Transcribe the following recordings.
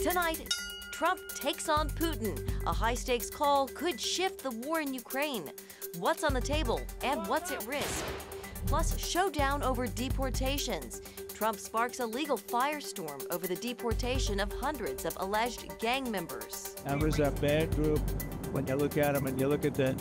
Tonight, Trump takes on Putin. A high-stakes call could shift the war in Ukraine. What's on the table and what's at risk? Plus, showdown over deportations. Trump sparks a legal firestorm over the deportation of hundreds of alleged gang members. Members are a bad group when you look at them and you look at the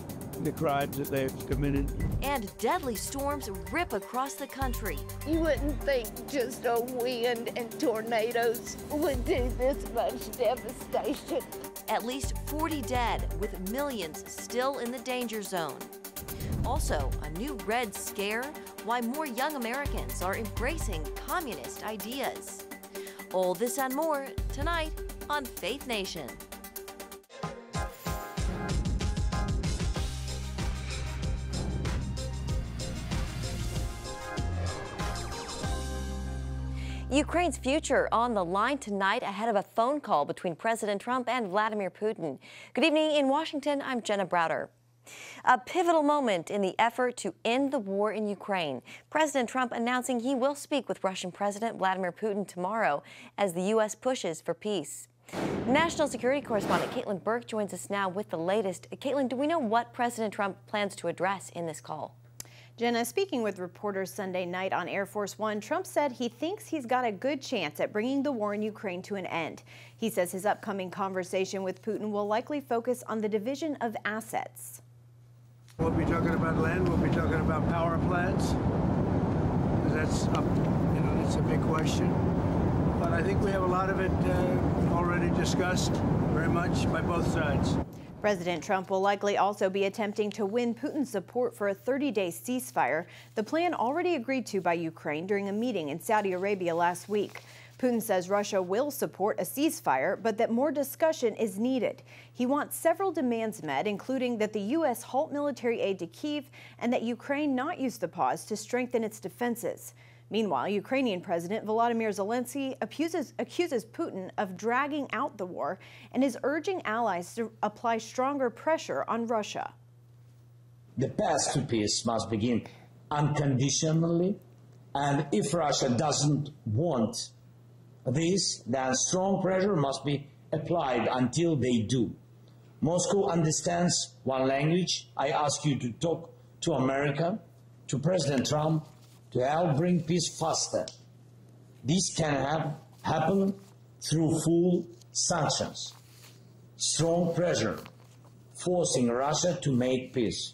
crimes that they've committed. And deadly storms rip across the country. You wouldn't think just a wind and tornadoes would do this much devastation. At least 40 dead, with millions still in the danger zone. Also, a new Red Scare, why more young Americans are embracing communist ideas. All this and more tonight on Faith Nation. Ukraine's future on the line tonight ahead of a phone call between President Trump and Vladimir Putin. Good evening in Washington, I'm Jenna Browder. A pivotal moment in the effort to end the war in Ukraine. President Trump announcing he will speak with Russian President Vladimir Putin tomorrow as the U.S. pushes for peace. National security correspondent Caitlin Burke joins us now with the latest. Caitlin, do we know what President Trump plans to address in this call? Jenna, speaking with reporters Sunday night on Air Force One, Trump said he thinks he's got a good chance at bringing the war in Ukraine to an end. He says his upcoming conversation with Putin will likely focus on the division of assets. We'll be talking about land, we'll be talking about power plants, because that's up, it's a big question. But I think we have a lot of it already discussed very much by both sides. President Trump will likely also be attempting to win Putin's support for a 30-day ceasefire, the plan already agreed to by Ukraine during a meeting in Saudi Arabia last week. Putin says Russia will support a ceasefire, but that more discussion is needed. He wants several demands met, including that the U.S. halt military aid to Kyiv and that Ukraine not use the pause to strengthen its defenses. Meanwhile, Ukrainian President Volodymyr Zelensky accuses Putin of dragging out the war and is urging allies to apply stronger pressure on Russia. The path to peace must begin unconditionally, and if Russia doesn't want this, then strong pressure must be applied until they do. Moscow understands one language. I ask you to talk to America, to President Trump, to help bring peace faster. This can happen through full sanctions, strong pressure, forcing Russia to make peace.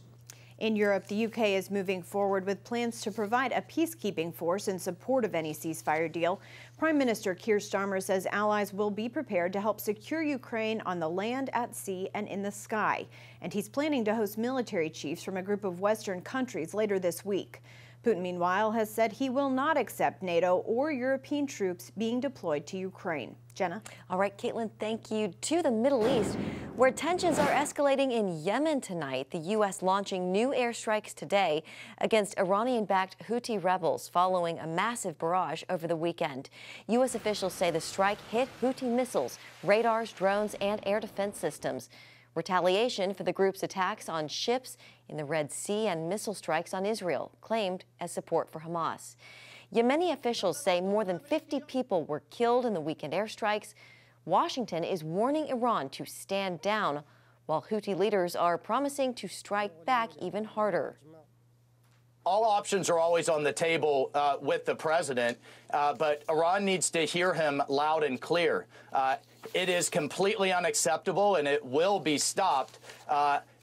In Europe, the UK is moving forward with plans to provide a peacekeeping force in support of any ceasefire deal. Prime Minister Keir Starmer says allies will be prepared to help secure Ukraine on the land, at sea, and in the sky. And he's planning to host military chiefs from a group of Western countries later this week. Putin, meanwhile, has said he will not accept NATO or European troops being deployed to Ukraine. Jenna? All right, Caitlin, thank you. To the Middle East, where tensions are escalating in Yemen tonight. The U.S. launching new airstrikes today against Iranian-backed Houthi rebels following a massive barrage over the weekend. U.S. officials say the strike hit Houthi missiles, radars, drones, and air defense systems. Retaliation for the group's attacks on ships in the Red Sea and missile strikes on Israel, claimed as support for Hamas. Yemeni officials say more than 50 people were killed in the weekend airstrikes. Washington is warning Iran to stand down, while Houthi leaders are promising to strike back even harder. All options are always on the table with the president, but Iran needs to hear him loud and clear. It is completely unacceptable, and it will be stopped,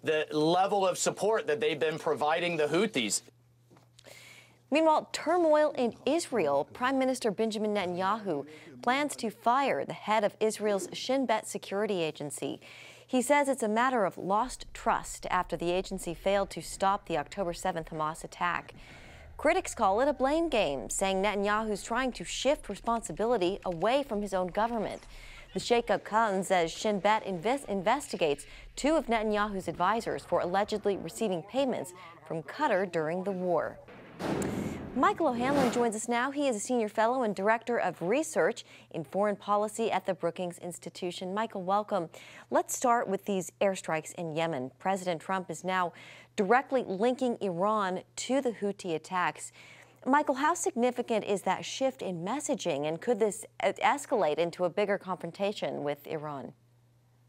the level of support that they've been providing the Houthis. Meanwhile, turmoil in Israel. Prime Minister Benjamin Netanyahu plans to fire the head of Israel's Shin Bet security agency. He says it's a matter of lost trust after the agency failed to stop the October 7th Hamas attack. Critics call it a blame game, saying Netanyahu's trying to shift responsibility away from his own government. The Sheikh Khan says Shin Bet investigates two of Netanyahu's advisors for allegedly receiving payments from Qatar during the war. Michael O'Hanlon joins us now. He is a senior fellow and director of research in foreign policy at the Brookings Institution. Michael, welcome. Let's start with these airstrikes in Yemen. President Trump is now directly linking Iran to the Houthi attacks. Michael, how significant is that shift in messaging, and could this escalate into a bigger confrontation with Iran?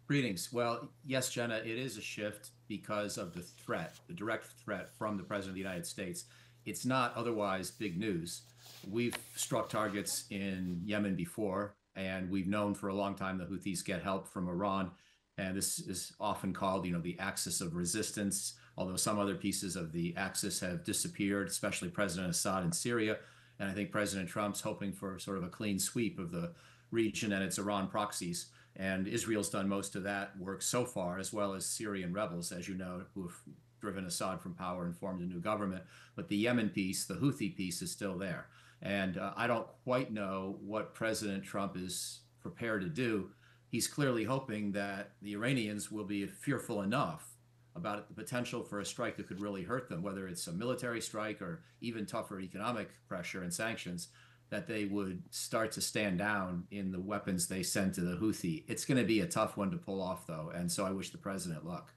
Greetings. Well, yes, Jenna, it is a shift because of the threat, the direct threat from the President of the United States. It's not otherwise big news. We've struck targets in Yemen before, and we've known for a long time the Houthis get help from Iran. And this is often called, the axis of resistance, although some other pieces of the axis have disappeared, especially President Assad in Syria. And I think President Trump's hoping for sort of a clean sweep of the region and its Iran proxies. And Israel's done most of that work so far, as well as Syrian rebels, as you know, who have driven Assad from power and formed a new government. But the Yemen piece, the Houthi piece, is still there. And I don't quite know what President Trump is prepared to do. He's clearly hoping that the Iranians will be fearful enough about the potential for a strike that could really hurt them, whether it's a military strike or even tougher economic pressure and sanctions, that they would start to stand down in the weapons they send to the Houthi. It's going to be a tough one to pull off, though, and so I wish the president luck.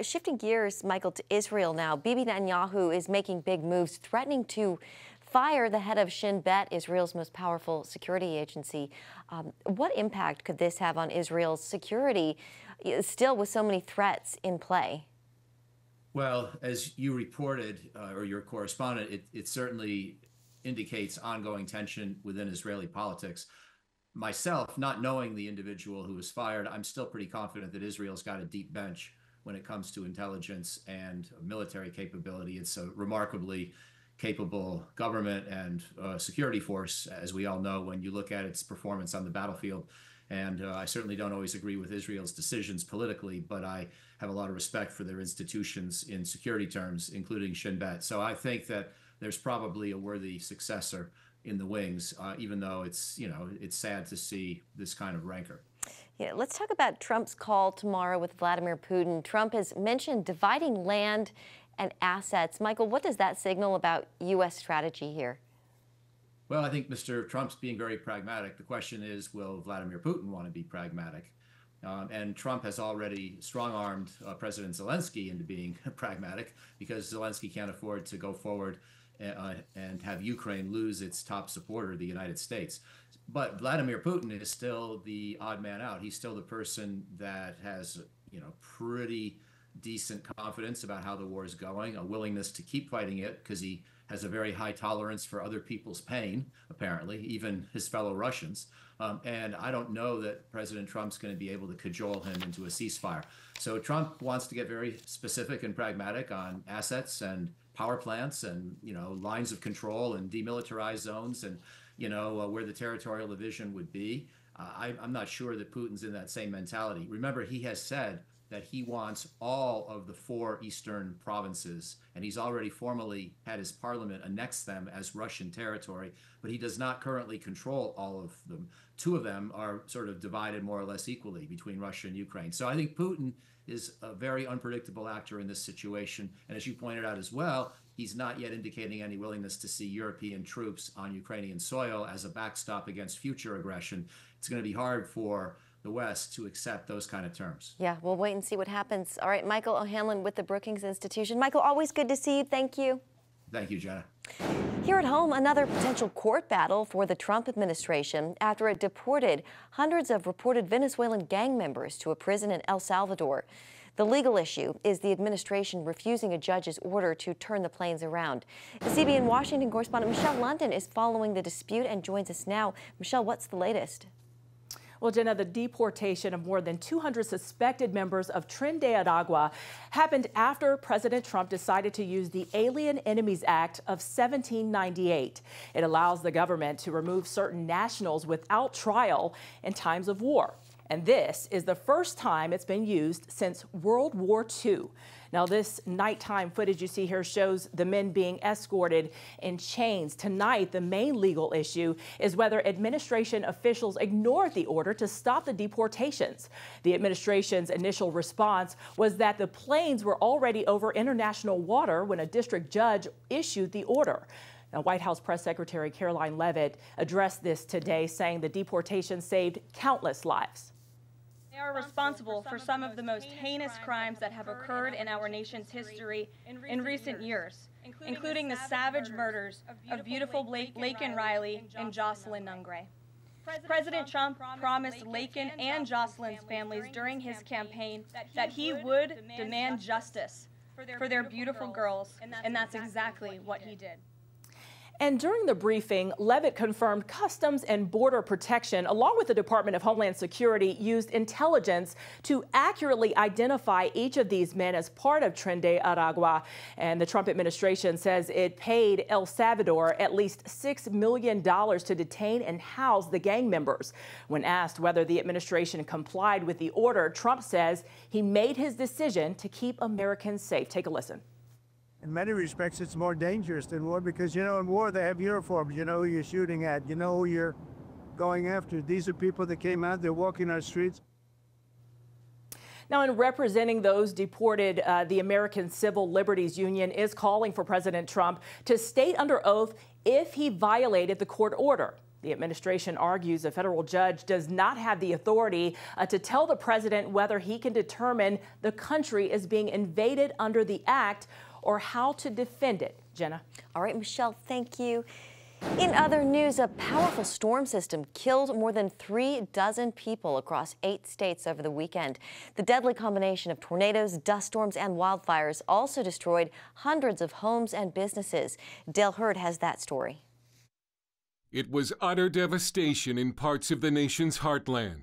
Shifting gears, Michael, to Israel now. Bibi Netanyahu is making big moves, threatening to fire the head of Shin Bet, Israel's most powerful security agency. What impact could this have on Israel's security, still with so many threats in play? Well, as you reported, or your correspondent, it certainly indicates ongoing tension within Israeli politics. Myself, not knowing the individual who was fired, I'm still pretty confident that Israel's got a deep bench when it comes to intelligence and military capability. It's a remarkably capable government and security force, as we all know, when you look at its performance on the battlefield. And I certainly don't always agree with Israel's decisions politically, but I have a lot of respect for their institutions in security terms, including Shin Bet. So I think that there's probably a worthy successor in the wings, even though it's sad to see this kind of rancor. Yeah, let's talk about Trump's call tomorrow with Vladimir Putin. Trump has mentioned dividing land and assets. Michael, what does that signal about U.S. strategy here? Well, I think Mr. Trump's being very pragmatic. The question is, will Vladimir Putin want to be pragmatic? And Trump has already strong-armed President Zelensky into being pragmatic, because Zelensky can't afford to go forward and have Ukraine lose its top supporter, the United States. But Vladimir Putin is still the odd man out. He's still the person that has, pretty decent confidence about how the war is going, a willingness to keep fighting it, because he has a very high tolerance for other people's pain, apparently, even his fellow Russians. And I don't know that President Trump's going to be able to cajole him into a ceasefire. So Trump wants to get very specific and pragmatic on assets and power plants and, lines of control and demilitarized zones and, where the territorial division would be. I'm not sure that Putin's in that same mentality. Remember, he has said that he wants all of the 4 eastern provinces, and he's already formally had his parliament annex them as Russian territory, but he does not currently control all of them. 2 of them are sort of divided more or less equally between Russia and Ukraine. So I think Putin is a very unpredictable actor in this situation. And as you pointed out as well, he's not yet indicating any willingness to see European troops on Ukrainian soil as a backstop against future aggression. It's going to be hard for the West to accept those kind of terms. Yeah, we'll wait and see what happens. All right, Michael O'Hanlon with the Brookings Institution. Michael, always good to see you. Thank you. Thank you, Jenna. Here at home, another potential court battle for the Trump administration after it deported hundreds of reported Venezuelan gang members to a prison in El Salvador. The legal issue is the administration refusing a judge's order to turn the planes around. The CBN Washington correspondent Michelle London is following the dispute and joins us now. Michelle, what's the latest? Well, Jenna, the deportation of more than 200 suspected members of Tren de Aragua happened after President Trump decided to use the Alien Enemies Act of 1798. It allows the government to remove certain nationals without trial in times of war. And this is the first time it's been used since World War II. Now, this nighttime footage you see here shows the men being escorted in chains. Tonight, the main legal issue is whether administration officials ignored the order to stop the deportations. The administration's initial response was that the planes were already over international water when a district judge issued the order. Now, White House Press Secretary Caroline Leavitt addressed this today, saying the deportation saved countless lives. They They are responsible for some of the most heinous crimes that have occurred in our nation's history in recent years, including the savage murders of beautiful Laken Riley and Jocelyn Nungray. President Trump promised Laken and Jocelyn's families during his campaign that he would demand justice for their beautiful girls, and that's exactly what he did. And during the briefing, Leavitt confirmed Customs and Border Protection, along with the Department of Homeland Security, used intelligence to accurately identify each of these men as part of Tren de Aragua. And the Trump administration says it paid El Salvador at least $6 million to detain and house the gang members. When asked whether the administration complied with the order, Trump says he made his decision to keep Americans safe. Take a listen. In many respects, it's more dangerous than war because, you know, in war they have uniforms. You know who you're shooting at. You know who you're going after. These are people that came out. They're walking our streets. Now, in representing those deported, the American Civil Liberties Union is calling for President Trump to state under oath if he violated the court order. The administration argues a federal judge does not have the authority to tell the president whether he can determine the country is being invaded under the act or how to defend it. Jenna. All right, Michelle, thank you. In other news, a powerful storm system killed more than 36 people across 8 states over the weekend. The deadly combination of tornadoes, dust storms, and wildfires also destroyed hundreds of homes and businesses. Dale Hurd has that story. It was utter devastation in parts of the nation's heartland.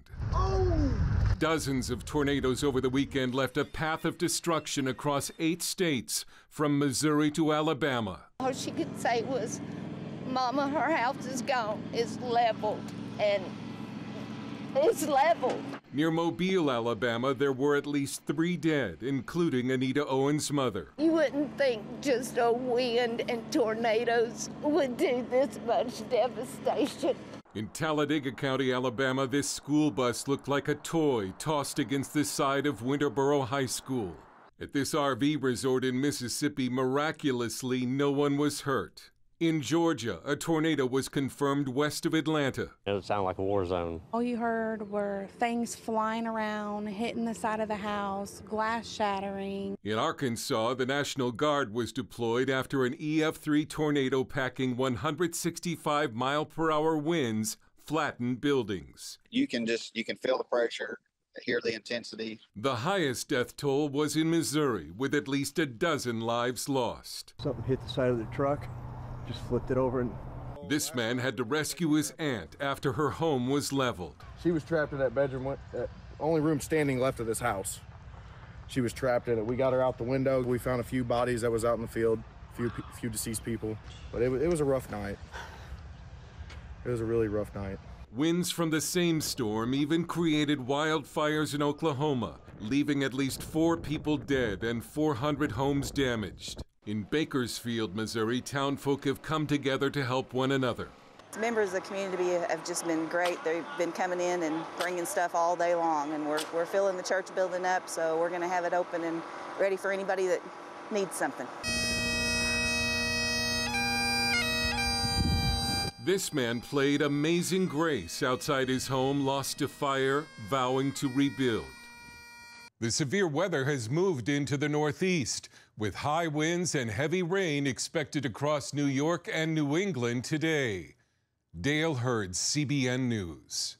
Dozens of tornadoes over the weekend left a path of destruction across 8 states, from Missouri to Alabama. All she could say was, "Mama, her house is gone. It's leveled, and it's leveled." Near Mobile, Alabama, there were at least 3 dead, including Anita Owen's mother. You wouldn't think just a wind and tornadoes would do this much devastation. In Talladega County, Alabama, this school bus looked like a toy tossed against the side of Winterboro High School. At this RV resort in Mississippi, miraculously, no one was hurt. In Georgia, a tornado was confirmed west of Atlanta. It sounded like a war zone. All you heard were things flying around, hitting the side of the house, glass shattering. In Arkansas, the National Guard was deployed after an EF3 tornado packing 165-mile-per-hour winds flattened buildings. You can feel the pressure, hear the intensity. The highest death toll was in Missouri, with at least a dozen lives lost. Something hit the side of the truck. Just flipped it over. And this man had to rescue his aunt after her home was leveled. She was trapped in that bedroom, only room standing left of this house. She was trapped in it. We got her out the window. We found a few bodies that was out in the field, a few deceased people. But it was a rough night. It was a really rough night. Winds from the same storm even created wildfires in Oklahoma, leaving at least 4 people dead and 400 homes damaged. In Bakersfield, Missouri, townfolk have come together to help one another. Members of the community have just been great. They've been coming in and bringing stuff all day long, and we're filling the church building up, so we're going to have it open and ready for anybody that needs something. This man played Amazing Grace outside his home, lost to fire, vowing to rebuild. The severe weather has moved into the Northeast, with high winds and heavy rain expected across New York and New England today. Dale Hurd, CBN News.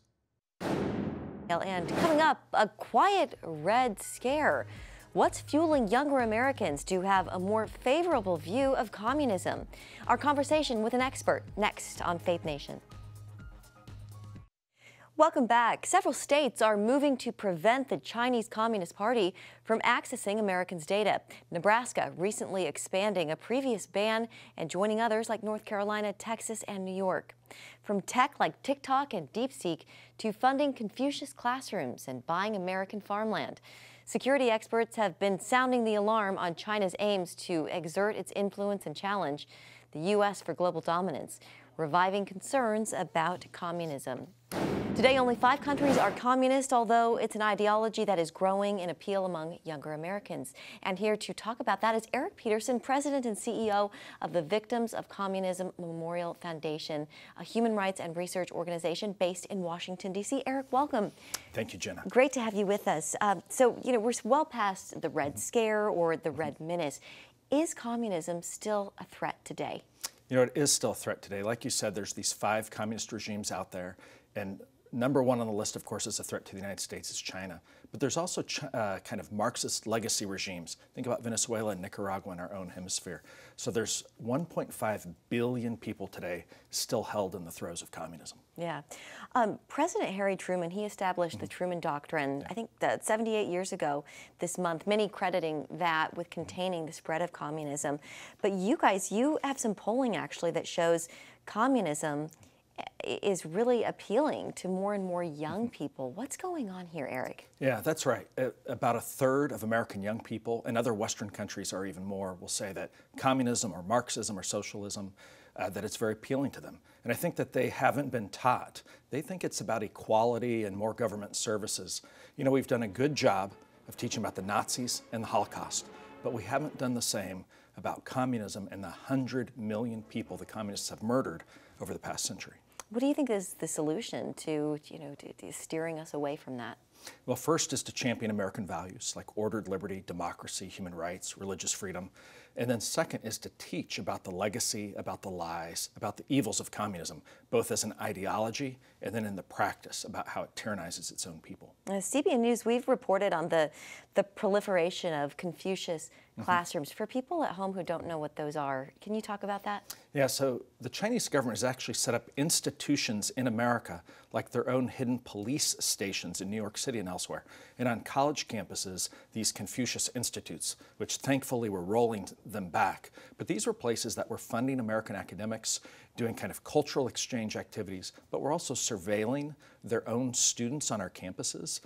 And coming up, a quiet Red Scare. What's fueling younger Americans to have a more favorable view of communism? Our conversation with an expert next on Faith Nation. Welcome back. Several states are moving to prevent the Chinese Communist Party from accessing Americans' data. Nebraska recently expanding a previous ban and joining others like North Carolina, Texas, and New York. From tech like TikTok and DeepSeek to funding Confucius classrooms and buying American farmland. Security experts have been sounding the alarm on China's aims to exert its influence and challenge the U.S. for global dominance, reviving concerns about communism. Today, only 5 countries are communist, although it's an ideology that is growing in appeal among younger Americans. And here to talk about that is Eric Peterson, President and CEO of the Victims of Communism Memorial Foundation, a human rights and research organization based in Washington, D.C. Eric, welcome. Thank you, Jenna. Great to have you with us. So, we're well past the Red Scare or the Red Menace. Is communism still a threat today? It is still a threat today. Like you said, there's these 5 communist regimes out there, and number 1 on the list, of course, is a threat to the United States is China. But there's also kind of Marxist legacy regimes. Think about Venezuela and Nicaragua in our own hemisphere. So there's 1.5 billion people today still held in the throes of communism. Yeah. President Harry Truman, he established the Truman Doctrine, I think 78 years ago this month, many crediting that with containing the spread of communism. But you guys, you have some polling actually that shows communism is really appealing to more and more young people. What's going on here, Eric? Yeah, that's right. About a third of American young people, and other Western countries are even more, will say that communism or Marxism or socialism, that it's very appealing to them. And I think that they haven't been taught. They think it's about equality and more government services. We've done a good job of teaching about the Nazis and the Holocaust, but we haven't done the same about communism and the 100 million people the communists have murdered over the past century. What do you think is the solution to steering us away from that? Well, first is to champion American values like ordered liberty, democracy, human rights, religious freedom. And then second is to teach about the legacy, about the lies, about the evils of communism, both as an ideology and then in the practice about how it tyrannizes its own people. CBN News, we've reported on the proliferation of Confucius classrooms. For people at home who don't know what those are, can you talk about that? Yeah, so the Chinese government has actually set up institutions in America like their own hidden police stations in New York City and elsewhere. And on college campuses, these Confucius Institutes, which thankfully we're rolling them back. But these were places that were funding American academics, doing kind of cultural exchange activities, but we're also surveilling their own students on our campuses,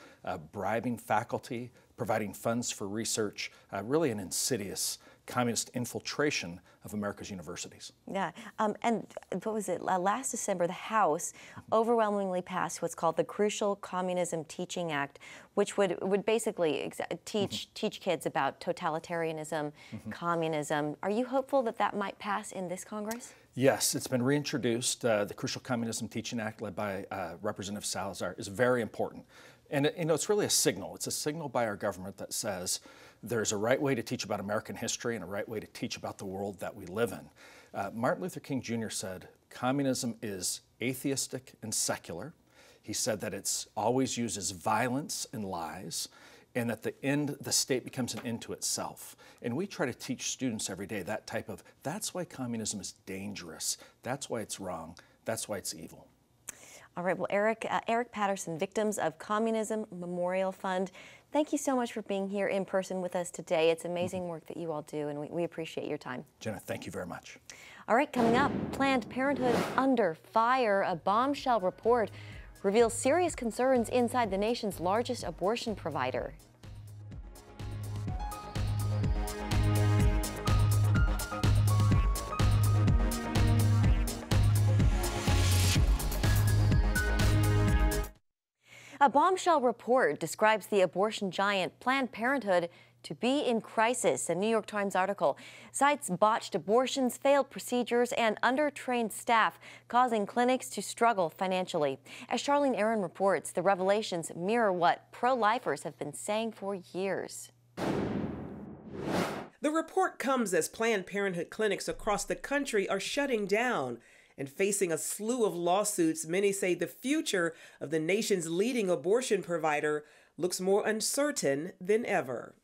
bribing faculty, providing funds for research, really an insidious communist infiltration of America's universities. Yeah, and what was it? Last December, the House overwhelmingly passed what's called the Crucial Communism Teaching Act, which would basically teach kids about totalitarianism, communism. Are you hopeful that that might pass in this Congress? Yes, it's been reintroduced. The Crucial Communism Teaching Act, led by Representative Salazar, is very important. And it's really a signal. It's a signal by our government that says there's a right way to teach about American history and a right way to teach about the world that we live in. Martin Luther King Jr. said, communism is atheistic and secular. He said that it's always uses violence and lies, and at the end, the state becomes an end to itself. And we try to teach students every day that's why communism is dangerous. That's why it's wrong. That's why it's evil. All right, well, Eric Patterson, Victims of Communism Memorial Fund, thank you so much for being here in person with us today. It's amazing work that you all do, and we appreciate your time. Jenna, thank you very much. All right, coming up, Planned Parenthood under fire. A bombshell report reveals serious concerns inside the nation's largest abortion provider. A bombshell report describes the abortion giant Planned Parenthood to be in crisis. A New York Times article cites botched abortions, failed procedures, and undertrained staff, causing clinics to struggle financially. As Charlene Aaron reports, the revelations mirror what pro-lifers have been saying for years. The report comes as Planned Parenthood clinics across the country are shutting down and facing a slew of lawsuits. Many say the future of the nation's leading abortion provider looks more uncertain than ever.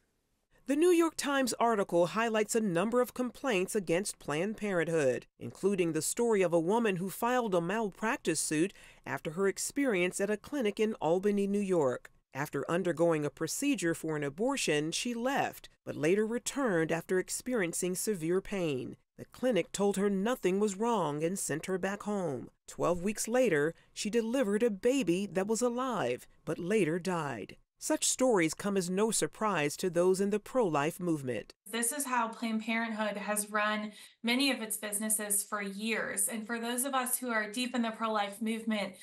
The New York Times article highlights a number of complaints against Planned Parenthood, including the story of a woman who filed a malpractice suit after her experience at a clinic in Albany, New York. After undergoing a procedure for an abortion, she left, but later returned after experiencing severe pain. The clinic told her nothing was wrong and sent her back home. 12 weeks later, she delivered a baby that was alive, but later died. Such stories come as no surprise to those in the pro-life movement. This is how Planned Parenthood has run many of its businesses for years. And for those of us who are deep in the pro-life movement,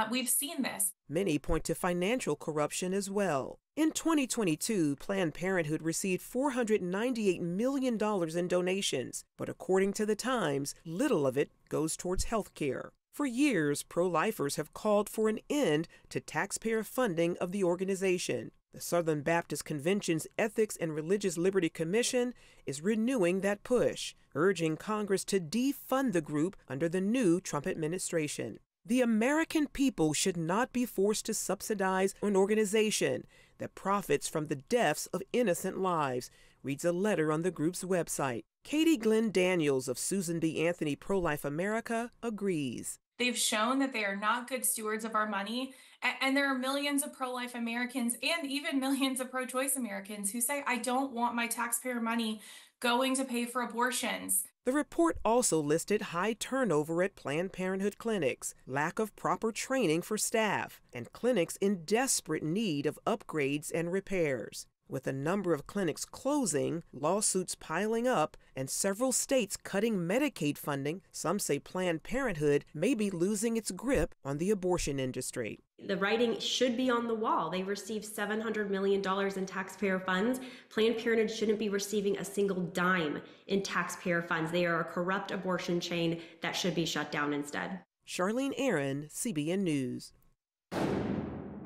we've seen this. Many point to financial corruption as well. In 2022, Planned Parenthood received $498 million in donations, but according to the Times, little of it goes towards health care. For years, pro-lifers have called for an end to taxpayer funding of the organization. The Southern Baptist Convention's Ethics and Religious Liberty Commission is renewing that push, urging Congress to defund the group under the new Trump administration. The American people should not be forced to subsidize an organization that profits from the deaths of innocent lives, reads a letter on the group's website. Katie Glenn Daniels of Susan B. Anthony Pro-Life America agrees. They've shown that they are not good stewards of our money. And there are millions of pro-life Americans and even millions of pro-choice Americans who say, I don't want my taxpayer money going to pay for abortions. The report also listed high turnover at Planned Parenthood clinics, lack of proper training for staff, and clinics in desperate need of upgrades and repairs. With a number of clinics closing, lawsuits piling up, and several states cutting Medicaid funding, some say Planned Parenthood may be losing its grip on the abortion industry. The writing should be on the wall. They receive $700 million in taxpayer funds. Planned Parenthood shouldn't be receiving a single dime in taxpayer funds. They are a corrupt abortion chain that should be shut down instead. Charlene Aaron, CBN News.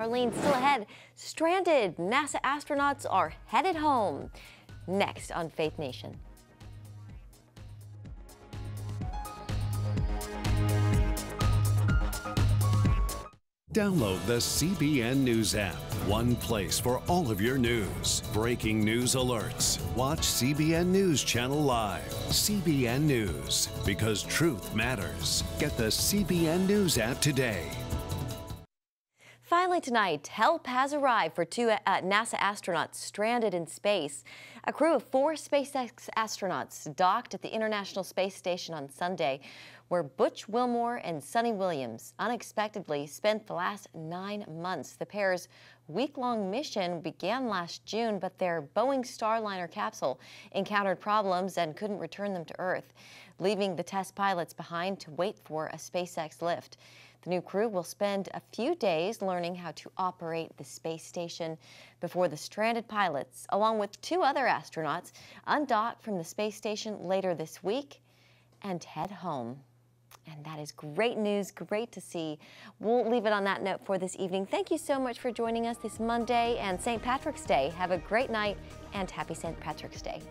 Arlene, still ahead. Stranded NASA astronauts are headed home. Next on Faith Nation. Download the CBN News app. One place for all of your news. Breaking news alerts. Watch CBN News Channel live. CBN News, because truth matters. Get the CBN News app today. Finally tonight, help has arrived for two NASA astronauts stranded in space. A crew of 4 SpaceX astronauts docked at the International Space Station on Sunday, where Butch Wilmore and Sonny Williams unexpectedly spent the last 9 months. The pair's week-long mission began last June, but their Boeing Starliner capsule encountered problems and couldn't return them to Earth, leaving the test pilots behind to wait for a SpaceX lift. The new crew will spend a few days learning how to operate the space station before the stranded pilots, along with 2 other astronauts, undock from the space station later this week and head home. And that is great news, great to see. We'll leave it on that note for this evening. Thank you so much for joining us this Monday and St. Patrick's Day. Have a great night and happy St. Patrick's Day.